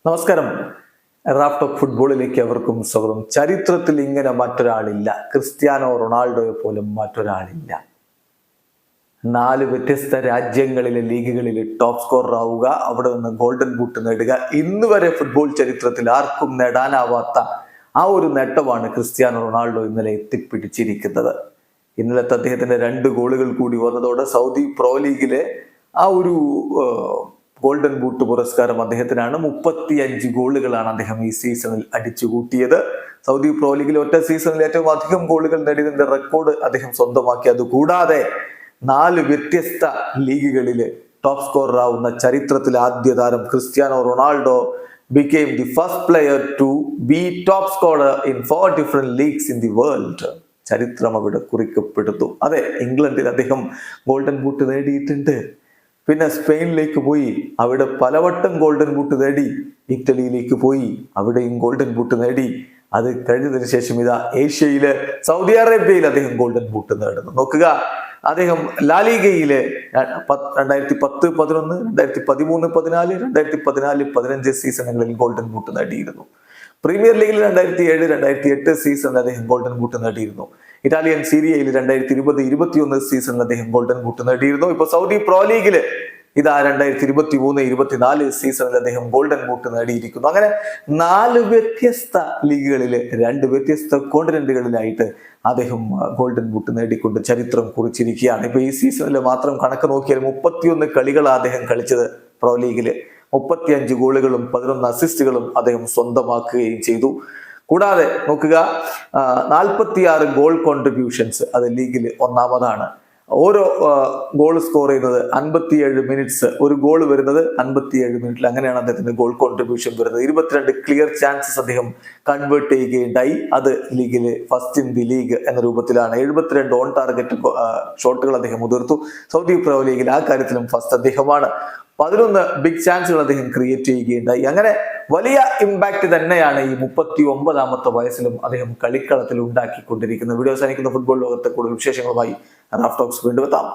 നമസ്കാരം. Raf talk ഫുട്ബോളിലേക്ക് അവർക്കും സ്വാഗതം. ചരിത്രത്തിൽ ഇങ്ങനെ മറ്റൊരാളില്ല, ക്രിസ്ത്യാനോ റൊണാൾഡോയെ പോലും മറ്റൊരാളില്ല. 4 വ്യത്യസ്ത രാജ്യങ്ങളിലെ ലീഗുകളിൽ ടോപ്പ് സ്കോറർ ആവുക, അവിടെ നിന്ന് ഗോൾഡൻ ബൂട്ട് നേടുക, ഇന്ന് വരെ ഫുട്ബോൾ ചരിത്രത്തിൽ ആർക്കും നേടാനാവാത്ത ആ ഒരു നേട്ടമാണ് ക്രിസ്ത്യാനോ റൊണാൾഡോ ഇന്നലെ എത്തിപ്പിടിച്ചിരിക്കുന്നത്. ഇന്നലത്തെ അദ്ദേഹത്തിന്റെ 2 ഗോളുകൾ കൂടി വന്നതോടെ സൗദി പ്രോ ലീഗിലെ ആ ഒരു ഗോൾഡൻ ബൂട്ട് പുരസ്കാരം അദ്ദേഹത്തിനാണ്. 35 ഗോളുകളാണ് അദ്ദേഹം ഈ സീസണിൽ അടിച്ചു കൂട്ടിയത്. സൗദി പ്രോ ലീഗിൽ ഒറ്റ സീസണിൽ ഏറ്റവും അധികം ഗോളുകൾ നേടിയതിന്റെ റെക്കോർഡ് അദ്ദേഹം സ്വന്തമാക്കി. അതുകൂടാതെ 4 വ്യത്യസ്ത ലീഗുകളിൽ ടോപ്പ് സ്കോറർ ആവുന്ന ചരിത്രത്തിൽ ആദ്യ താരം Cristiano Ronaldo became the first player to be top scorer in 4 different leagues in the world. ചരിത്രം അവിടെ കുറിക്കപ്പെടുന്നു. അതെ, ഇംഗ്ലണ്ടിൽ അദ്ദേഹം ഗോൾഡൻ ബൂട്ട് നേടിയിട്ടുണ്ട്. പിന്നെ സ്പെയിനിലേക്ക് പോയി, അവിടെ പലവട്ടം ഗോൾഡൻ ബൂട്ട് നേടി. ഇറ്റലിയിലേക്ക് പോയി, അവിടെയും ഗോൾഡൻ ബൂട്ട് നേടി. അത് കഴിഞ്ഞതിന് ശേഷം ഇതാ ഏഷ്യയിലെ സൗദി അറേബ്യയിൽ അദ്ദേഹം ഗോൾഡൻ ബൂട്ട് നേടുന്നു. നോക്കുക, അദ്ദേഹം ലാലിഗയിലെ 2010, 11, 2013, 14, 2014, 15 സീസണുകളിൽ ഗോൾഡൻ ബൂട്ട് നേടിയിരുന്നു. പ്രീമിയർ ലീഗിൽ 2007, 2008 സീസണിൽ അദ്ദേഹം ഗോൾഡൻ ബൂട്ട് നേടിയിരുന്നു. ഇറ്റാലിയൻ സീരിയയിൽ 2020, 21 സീസണിൽ അദ്ദേഹം ഗോൾഡൻ ബൂട്ട് നേടിയിരുന്നു. ഇപ്പൊ സൗദി പ്രോ ലീഗില് ഇതാ 2023, 24 സീസണിൽ അദ്ദേഹം ഗോൾഡൻ ബൂട്ട് നേടിയിരിക്കുന്നു. അങ്ങനെ 4 വ്യത്യസ്ത ലീഗുകളില് 2 വ്യത്യസ്ത കോണ്ടിനെന്റുകളിലായിട്ട് അദ്ദേഹം ഗോൾഡൻ ബൂട്ട് നേടിക്കൊണ്ട് ചരിത്രം കുറിച്ചിരിക്കുകയാണ്. ഇപ്പൊ ഈ സീസണിൽ മാത്രം കണക്ക് നോക്കിയാൽ 31 കളികളാണ് അദ്ദേഹം കളിച്ചത് പ്രോ ലീഗില്. 35 ഗോളുകളും 11 അസിസ്റ്റുകളും അദ്ദേഹം സ്വന്തമാക്കുകയും ചെയ്തു. കൂടാതെ നോക്കുക, 46 ഗോൾ കോൺട്രിബ്യൂഷൻസ്, അത് ലീഗിൽ ഒന്നാമതാണ്. ഓരോ ഗോൾ സ്കോർ ചെയ്യുന്നത് 57 മിനിറ്റ്സ്, ഒരു ഗോൾ വരുന്നത് 57 മിനിറ്റിൽ. അങ്ങനെയാണ് അദ്ദേഹത്തിന്റെ ഗോൾ കോൺട്രിബ്യൂഷൻ വരുന്നത്. 22 ക്ലിയർ ചാൻസസ് അദ്ദേഹം കൺവേർട്ട് ചെയ്യുകയുണ്ടായി. അത് ലീഗില് ഫസ്റ്റ് ഇൻ ദി ലീഗ് എന്ന രൂപത്തിലാണ്. 72 ഓൺ ടാർഗറ്റ് ഷോട്ടുകൾ അദ്ദേഹം ഉതിർത്തു. സൗദി പ്രോ ലീഗിൽ ആ കാര്യത്തിലും ഫസ്റ്റ് അദ്ദേഹമാണ്. 11 ബിഗ് ചാൻസുകൾ അദ്ദേഹം ക്രിയേറ്റ് ചെയ്യുകയുണ്ടായി. അങ്ങനെ വലിയ ഇമ്പാക്ട് തന്നെയാണ് ഈ 39ാമത്തെ വയസ്സിലും അദ്ദേഹം കളിക്കളത്തിൽ ഉണ്ടാക്കിക്കൊണ്ടിരിക്കുന്നത്. വീഡിയോ അവസാനിക്കുന്ന ഫുട്ബോൾ ലോകത്തെ കൂടുതൽ വിശേഷങ്ങളുമായി റാഫ് ടോക്സ് വീണ്ടും എത്താം.